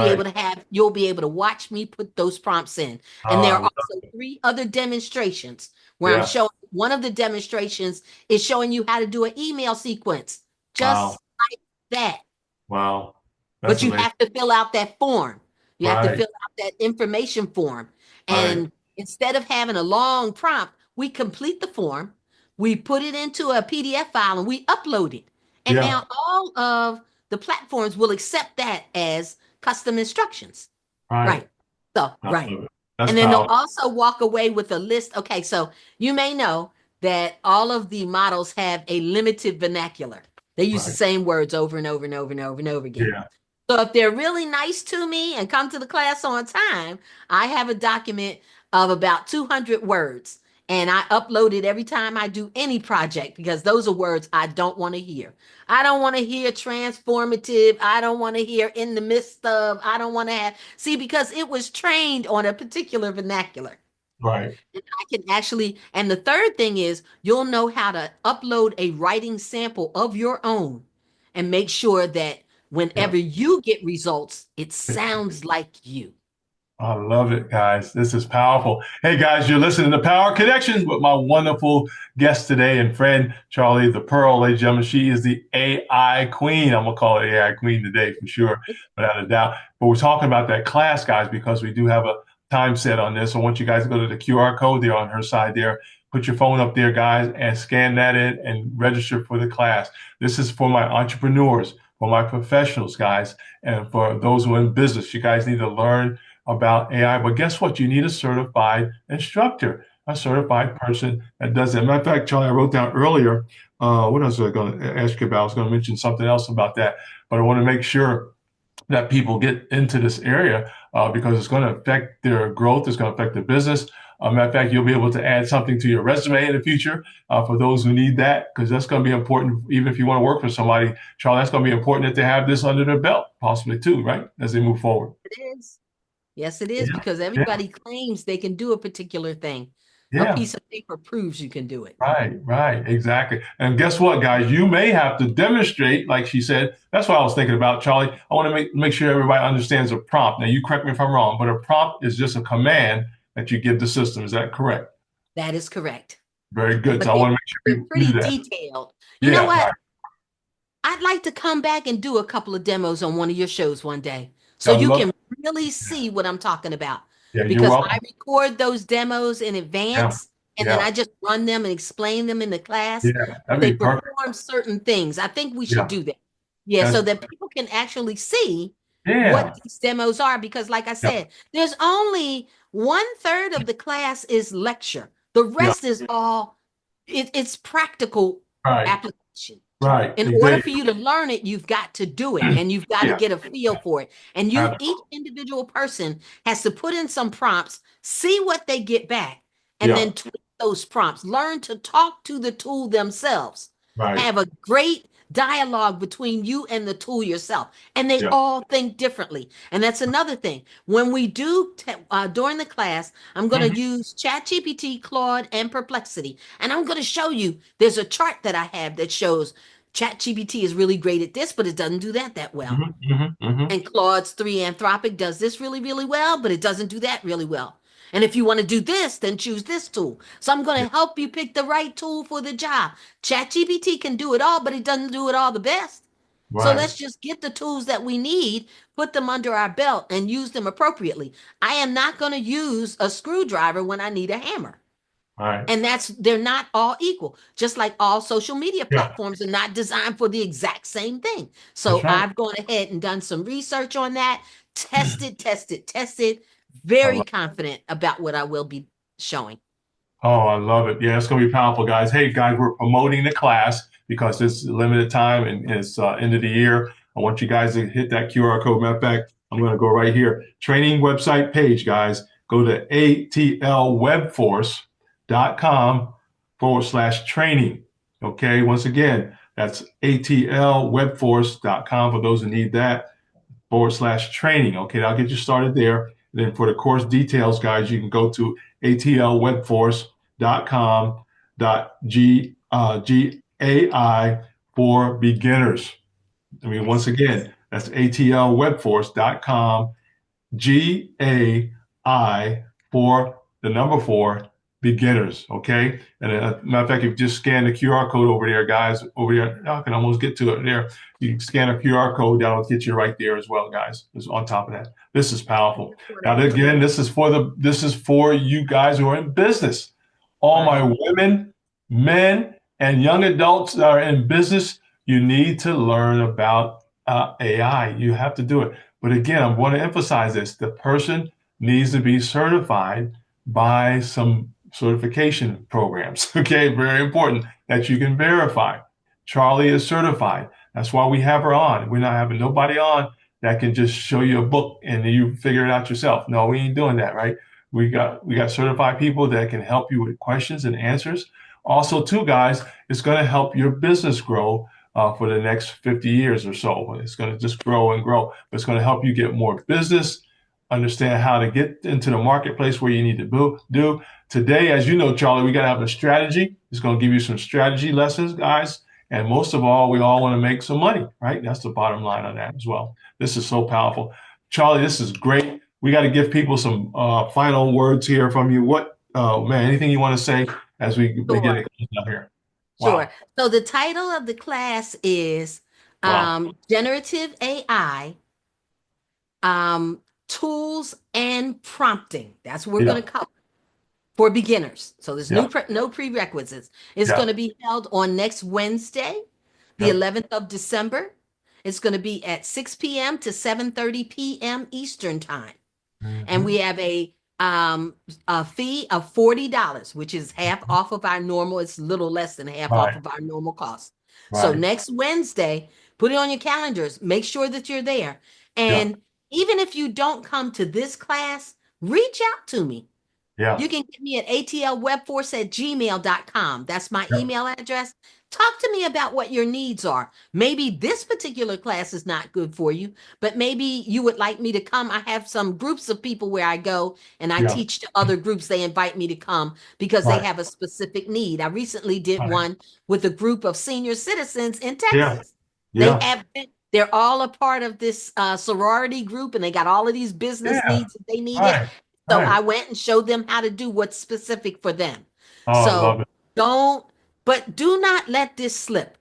be able to watch me put those prompts in. And there are
Oh,
also three other demonstrations where I'm
yeah.
showing, one of the demonstrations is showing you how to do an email sequence,
Wow.
just like that.
Wow. That's
But you
amazing.
have to fill out that form. You have to
Right.
fill out that information form.
Right.
And instead of having a long prompt, we complete the form, we put it into a PDF file, and we upload it. And
Yeah.
now all of the platforms will accept that as custom instructions.
Right.
Right. So,
I
right.
love it. That's
And then they'll
powerful.
also walk away with a list. Okay, so you may know that all of the models have a limited vernacular. They use the
Right.
same words over and over and over and over and over again.
Yeah.
So if they're really nice to me and come to the class on time, I have a document of about 200 words. And I upload it every time I do any project because those are words I don't want to hear. I don't want to hear transformative. I don't want to hear in the midst of. I don't want to have, see, because it was trained on a particular vernacular.
Right.
And I can actually, and the third thing is you'll know how to upload a writing sample of your own and make sure that
Yeah.
whenever you get results, it sounds like you.
I love it, guys. This is powerful. Hey, guys, you're listening to Power Connections with my wonderful guest today and friend, Charly the Pearl. Ladies and gentlemen, she is the AI queen. I'm going to call her AI queen today for sure, without a doubt. But we're talking about that class, guys, because we do have a time set on this. I want you guys to go to the QR code there on her side there. Put your phone up there, guys, and scan that in and register for the class. This is for my entrepreneurs, for my professionals, guys, and for those who are in business. You guys need to learn about AI. But guess what? You need a certified instructor, a certified person that does that. Matter of fact, Charly, I wrote down earlier, what else was I going to ask you about? I was going to mention something else about that, but I want to make sure that people get into this area because it's going to affect their growth. It's going to affect their business. Matter of fact, you'll be able to add something to your resume in the future for those who need that, because that's going to be important. Even if you want to work for somebody, Charlie, that's going to be important that they have this under their belt, possibly too, right? As they move forward.
It is. Yes, it is
Yeah.
because
Yeah.
everybody claims they can do a particular thing. A
Yeah.
piece of paper proves you can do it.
Right, right, exactly. And guess what, guys? You may have to demonstrate, like she said. That's what I was thinking about, Charlie. I want to make sure everybody understands a prompt. Now, you correct me if I'm wrong, but a prompt is just a command that you give the system. Is that correct?
That is correct.
Very good.
But
So I want to make sure
they're
we
pretty
do that.
detailed. You know
Yeah,
what?
right.
I'd like to come back and do a couple of demos on one of your shows one day so
I would
you
love.
can really see what I'm talking about.
Yeah, you're
Because I
welcome.
record those demos in
Yeah,
advance and then
yeah,
I just run them and explain them in the class.
yeah.
So
That'd
they
be perfect.
perform certain things. I think we should
Yeah,
do that. Yeah, so
that's
that people can actually see what
yeah,
these demos are. Because, like I
yeah,
said, there's only one third of the class is lecture, the
yeah.
rest is all it's practical
Right,
application.
right.
In order for
Exactly.
you to learn it, you've got to do it and you've got to
Yeah,
get a feel for it. And you, each
absolutely.
individual person has to put in some prompts, see what they get back, and
Yeah,
then tweak those prompts. Learn to talk to the tool themselves.
right.
Have a great dialogue between you and the tool yourself. And they
Yeah,
all think differently. And that's another thing. When we do, during the class, I'm going
mhm,
to use ChatGPT, Claude, and Perplexity. And I'm going to show you, there's a chart that I have that shows ChatGPT is really great at this, but it doesn't do that well.
mhm, mhm, mhm.
And Claude's 3 Anthropic does this really, really well, but it doesn't do that really well. And if you want to do this, then choose this tool. So I'm going
Yeah,
to help you pick the right tool for the job. ChatGPT can do it all, but it doesn't do it all the best. So
right,
let's just get the tools that we need, put them under our belt, and use them appropriately. I am not going to use a screwdriver when I need a hammer.
right.
And they're not all equal, just like all social media
Yeah,
platforms are not designed for the exact same thing.
that's
So
right.
I've gone ahead and done some research on that, tested,
I
very
love.
confident about what I will be showing.
Oh, I love it. Yeah, it's going to be powerful, guys. Hey, guys, we're promoting the class because it's limited time and it's end of the year. I want you guys to hit that QR code. Matter of fact, I'm going to go right here. Training website page, guys. Go to atlwebforce.com/training. Okay, once again, that's atlwebforce.com for those who need that /training. Okay, I'll get you started there. And then for the course details, guys, you can go to atlwebforce.com gai for beginners. I mean, once again, that's atlwebforce.com GAI for the number four beginners. Okay. And matter of fact, if you just scan the QR code over there, guys, over there, I can almost get to it there. You can scan a QR code, that'll get you right there as well, guys. It's on top of that. This is powerful. Now, again, this is for you guys who are in business. All my women, men, and young adults that are in business, you need to learn about AI. You have to do it. But again, I want to emphasize this. The person needs to be certified by some certification programs. Okay, very important that you can verify. Charly is certified. That's why we have her on. We're not having nobody on that can just show you a book and you figure it out yourself. No, we ain't doing that, right? We got certified people that can help you with questions and answers. Also, too, guys, it's going to help your business grow for the next 50 years or so. It's going to just grow and grow. But it's going to help you get more business, understand how to get into the marketplace where you need to do. Today, as you know, Charly, we got to have a strategy. It's going to give you some strategy lessons, guys. And most of all, we all want to make some money, right? That's the bottom line on that as well. This is so powerful. Charly, this is great. We got to give people some final words here from you. What, man, anything you want to say as we begin to close out here?
Sure.
Wow.
So the title of the class is
Wow.
Generative AI, Tools and Prompting. That's what we're
Yeah.
going to cover for beginners. So there's
Yeah.
no prerequisites. It's
Yeah.
going to be held on next Wednesday, the
Yeah.
11th of December. It's going to be at 6 p.m. to 7:30 p.m. Eastern time. And
Hmm.
we have a fee of $40, which is half off of our normal. It's a little less than half off
Right.
of our normal cost. So
Right.
next Wednesday, put it on your calendars. Make sure that you're there.
Yeah.
And even if you don't come to this class, reach out to me.
Yeah.
You can get me at atlwebforce@gmail.com. That's my
Yeah.
email address. Talk to me about what your needs are. Maybe this particular class is not good for you, but maybe you would like me to come. I have some groups of people where I go and I
Yeah.
teach to other groups. They invite me to come because they
Right.
have a specific need. I recently did
Right.
one with a group of senior citizens in
Yeah.
Texas. They
Yeah.
have been, they're all a part of this sorority group and they got all of these business
Yeah.
needs that they needed.
Right.
So
Right.
I went and showed them how to do what's specific for them.
Oh, I
So
love it.
don't, but do not let this slip.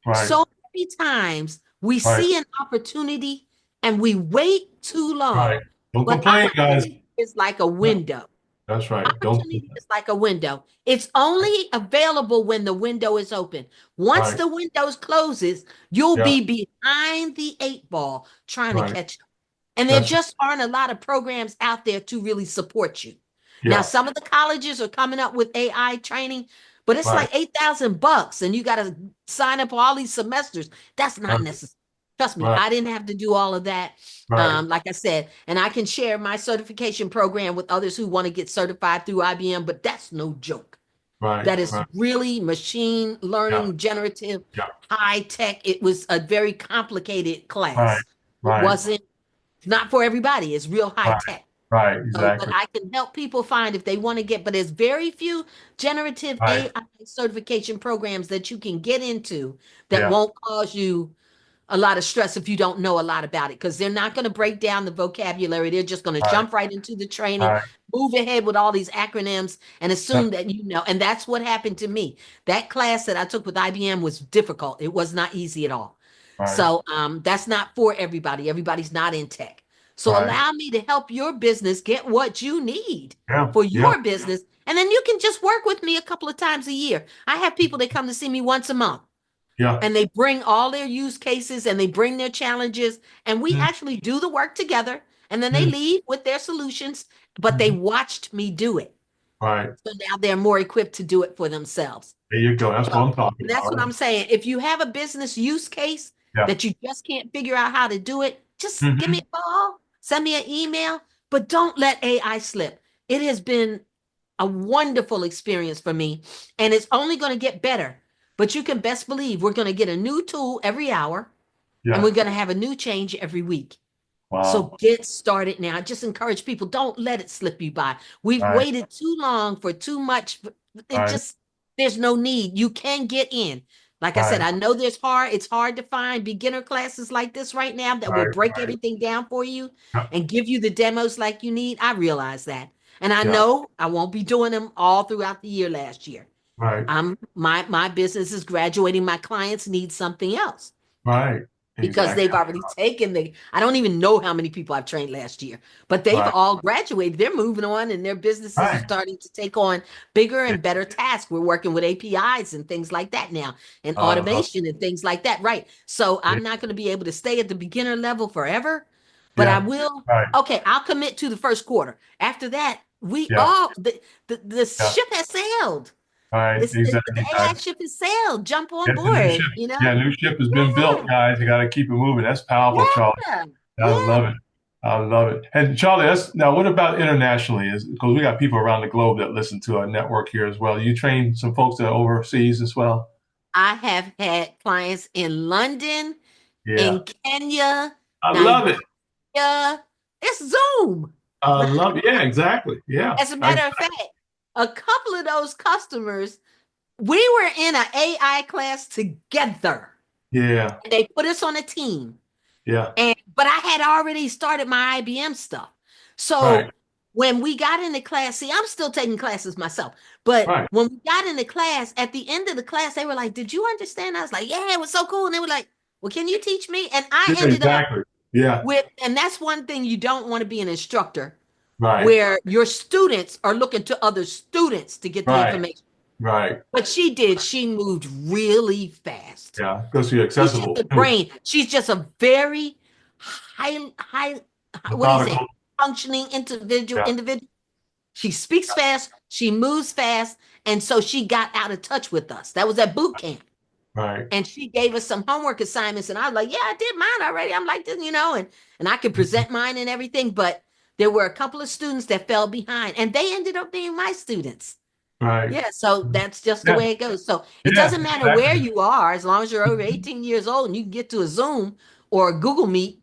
Right.
So many times we
Right.
see an opportunity and we wait too
Right.
long.
Don't
But
complain, guys.
opportunity is like a window.
That's right. Don't.
Opportunity is like a window. It's only available when the window is open. Once
Right.
the window closes, you'll
Yeah.
be behind the eight ball trying to
Right.
catch up. And there
That's right.
just aren't a lot of programs out there to really support you. Now,
Yeah.
some of the colleges are coming up with AI training, but it's
Right.
like $8,000 and you got to sign up for all these semesters. That's not
Right.
necessary. Trust me,
Right.
I didn't have to do all of that.
Right.
Like I said, and I can share my certification program with others who want to get certified through IBM, but that's no joke.
Right.
That is
Right.
really machine
Yeah.
learning, generative,
Yeah.
high tech. It was a very complicated
Right.
class. It
Right.
wasn't not for everybody. It's real high
Right.
tech.
Right.
So, but
Exactly.
I can help people find if they want to get, but there's very few generative
Right.
AI certification programs that you can get into that
Yeah.
won't cause you a lot of stress if you don't know a lot about it, because they're not going to break down the vocabulary. They're just going to
Right.
jump right into the training,
Right.
move ahead with all these acronyms and
Yeah.
assume that you know. And that's what happened to me. That class that I took with IBM was difficult. It was not easy at all.
Right.
So that's not for everybody. Everybody's not in tech. So
Right.
allow me to help your business get what you need
Yeah.
for
Yeah.
your business. And then you can just work with me a couple of times a year. I have people that come to see me once a month
Yeah.
and they bring all their use cases and they bring their challenges and we
Mm.
actually do the work together and then they
Mm.
leave with their solutions, but they
Mhm.
watched me do it.
Right.
So now they're more equipped to do it for themselves.
There you go. That's what
So,
I'm talking
and
about.
that's what
Right?
I'm saying. If you have a business use case
Yeah.
that you just can't figure out how to do it, just give me
Hmm.
a call, send me an email, but don't let AI slip. It has been a wonderful experience for me, and it's only going to get better. But you can best believe we're going to get a new tool every hour, and we're
Yeah.
going to have a new change every week. So
Wow.
get started now. I just encourage people, don't let it slip you by. We've
Right.
waited too long for too much. It
Right.
just There's no need. You can get in. Like I said,
Right.
I know it's hard to find beginner classes like this right now that will
Right.
break everything down for you
Yeah.
and give you the demos like you need. I realize that. And I
Yeah.
know I won't be doing them all throughout the year last year.
Right.
My business is graduating. My clients need something else
Right.
because
Exactly.
they've already taken I don't even know how many people I've trained last year, but they've
Right.
all graduated. They're moving on and their businesses are
Right.
starting to take on bigger
Yeah.
and better tasks. We're working with APIs and things like that now and
I love
automation and things like that. Right. So
it.
I'm not going to be able to stay at the beginner level forever, but I
Yeah.
will.
Right.
Okay. I'll commit to the first quarter. After that,
Yeah.
the
Yeah.
ship has sailed.
Right.
The
Exactly,
AI
guys.
ship has sailed. Jump on
Get the new
board,
ship.
you know?
Yeah, new ship has been built,
Yeah.
guys. You got to keep it moving. That's powerful, Charlie.
Yeah.
I
Yeah.
love it. I love it. And Charlie, now what about internationally? Because we got people around the globe that listen to our network here as well. You train some folks that are overseas as well?
I have had clients in London,
Yeah.
in Kenya,
I love it.
Nigeria. It's Zoom.
I love it. Yeah, exactly. Yeah.
As a matter of fact, a couple of those customers, we were in an AI class together.
Yeah.
They put us on a team.
Yeah.
But I had already started my IBM stuff.
Right.
So when we got into class, see, I'm still taking classes myself. But
Right.
when we got into class, at the end of the class, they were like, "Did you understand?" I was like, "Yeah, it was so cool." And they were like, "Well, can you teach me?" And I
Yeah,
ended up
exactly. Yeah.
and that's one thing you don't want to be an instructor
Right.
where your students are looking to other students to get the
Right.
information.
Right.
But she did. She moved really fast.
Yeah. Because you're
She's just
accessible
a
too.
brain. She's just a very high, what do you say,
Methodical.
functioning individual.
Yeah.
She speaks fast, she moves fast, and so she got out of touch with us. That was at boot camp.
Right.
And she gave us some homework assignments, and I was like, "Yeah, I did mine already." I'm like, and I could present mine and everything, but there were a couple of students that fell behind, and they ended up being my students.
Right.
Yeah, so that's just the
Yeah.
way it goes. So it
Yeah.
doesn't matter where
Exactly.
you are, as long as you're over 18 years old and you can get to a Zoom or a Google Meet,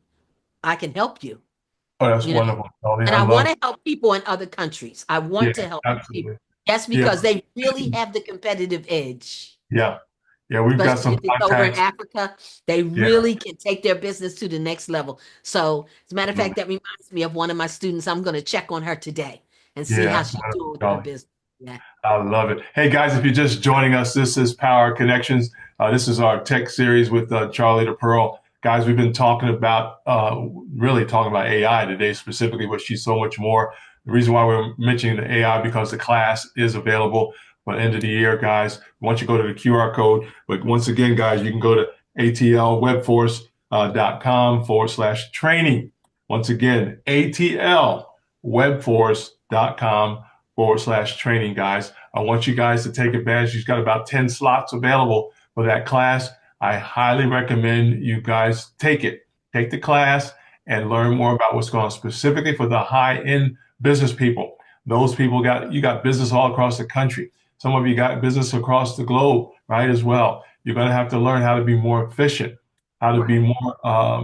I can help you,
Oh, that's
you know.
wonderful, Charlie.
And
I
I
love
want
it.
to help people in other countries. I
Yeah.
want to help people.
Absolutely.
That's
Yeah.
because they really have the competitive edge.
Yeah. Yeah. We've got
Especially
some
if it's over in
contacts.
Africa, they
Yeah.
really can take their business to the next level. So, as a matter of fact, that reminds me of one of my students. I'm going to check on her today and see how
Yeah.
she's
Wonderful,
doing with her
Charlie.
business. Yeah.
I love it. Hey guys, if you're just joining us, this is Power Connections. This is our tech series with Charly the Pearl. Guys, we've been talking about, really talking about AI today specifically, but she's so much more. The reason why we're mentioning the AI because the class is available by the end of the year, guys. Once you go to the QR code, but once again, guys, you can go to atlwebforce.com/training. Once again, atlwebforce.com/training, guys. I want you guys to take advantage. She's got about 10 slots available for that class. I highly recommend you guys take it. Take the class and learn more about what's going on specifically for the high-end business people. Those people you got business all across the country. Some of you got business across the globe, right, as well. You're going to have to learn how to be more efficient, how to be more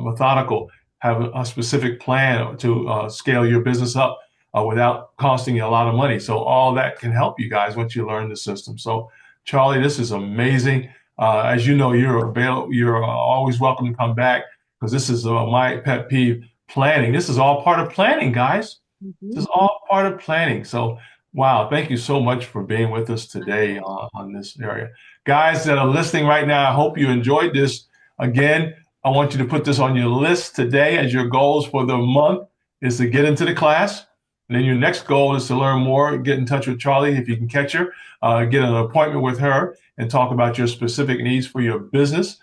methodical, have a specific plan to scale your business up without costing you a lot of money. So all that can help you guys once you learn the system. So Charlie, this is amazing. As you know, you're always welcome to come back because this is my pet peeve, planning. This is all part of planning, guys. This is all part of planning. So, wow, thank you so much for being with us today on this area. Guys that are listening right now, I hope you enjoyed this. Again, I want you to put this on your list today as your goals for the month is to get into the class. And then your next goal is to learn more, get in touch with Charlie if you can catch her, get an appointment with her and talk about your specific needs for your business,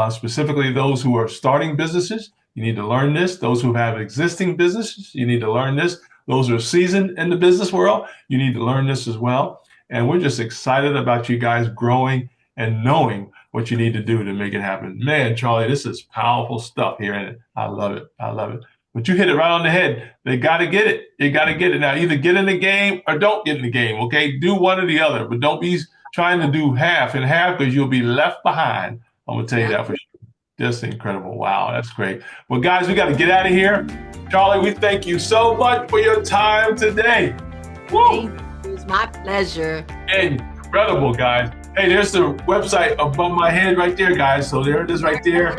specifically those who are starting businesses. You need to learn this. Those who have existing businesses, you need to learn this. Those who are seasoned in the business world, you need to learn this as well. And we're just excited about you guys growing and knowing what you need to do to make it happen. Man, Charlie, this is powerful stuff here. And I love it. I love it. But you hit it right on the head. They got to get it. You got to get it. Now, either get in the game or don't get in the game, okay? Do one or the other, but don't be trying to do half and half because you'll be left behind. I'm going to tell you that for sure. Just incredible. Wow, that's great. Well, guys, we got to get out of here. Charlie, we thank you so much for your time today. Woo!
It was my pleasure.
Incredible, guys. Hey, there's the website above my head right there, guys. So there it is right there.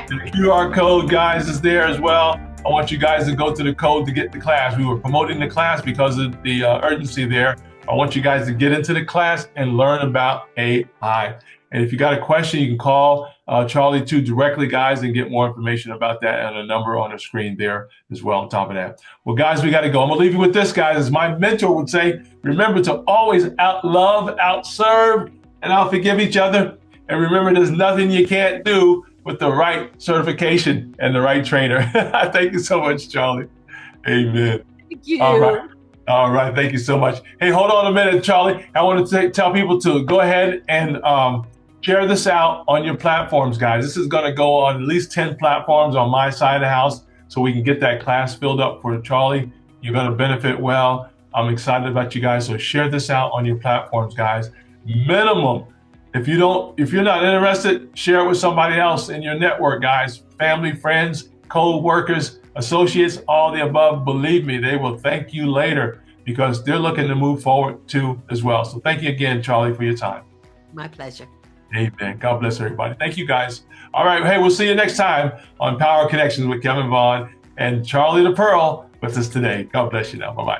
The QR code, guys, is there as well. I want you guys to go to the code to get the class. We were promoting the class because of the urgency there. I want you guys to get into the class and learn about AI. And if you got a question, you can call Charlie too directly, guys, and get more information about that and a number on the screen there as well on top of that. Well, guys, we got to go. I'm going to leave you with this, guys. As my mentor would say, remember to always out-love, out-serve, and out-forgive each other. And remember, there's nothing you can't do with the right certification and the right trainer. Thank you so much, Charlie. Amen.
Thank you.
All right. All right. Thank you so much. Hey, hold on a minute, Charlie. I want to tell people to go ahead and share this out on your platforms, guys. This is going to go on at least 10 platforms on my side of the house so we can get that class filled up for Charlie. You're going to benefit well. I'm excited about you guys. So share this out on your platforms, guys. Minimum. If you're not interested, share it with somebody else in your network, guys. Family, friends, co-workers, associates, all the above. Believe me, they will thank you later because they're looking to move forward too as well. So thank you again, Charlie, for your time.
My pleasure.
Amen. God bless everybody. Thank you, guys. All right. Hey, we'll see you next time on Power Connections with Kevin Vaughan and Charly the Pearl with us today. God bless you now. Bye-bye.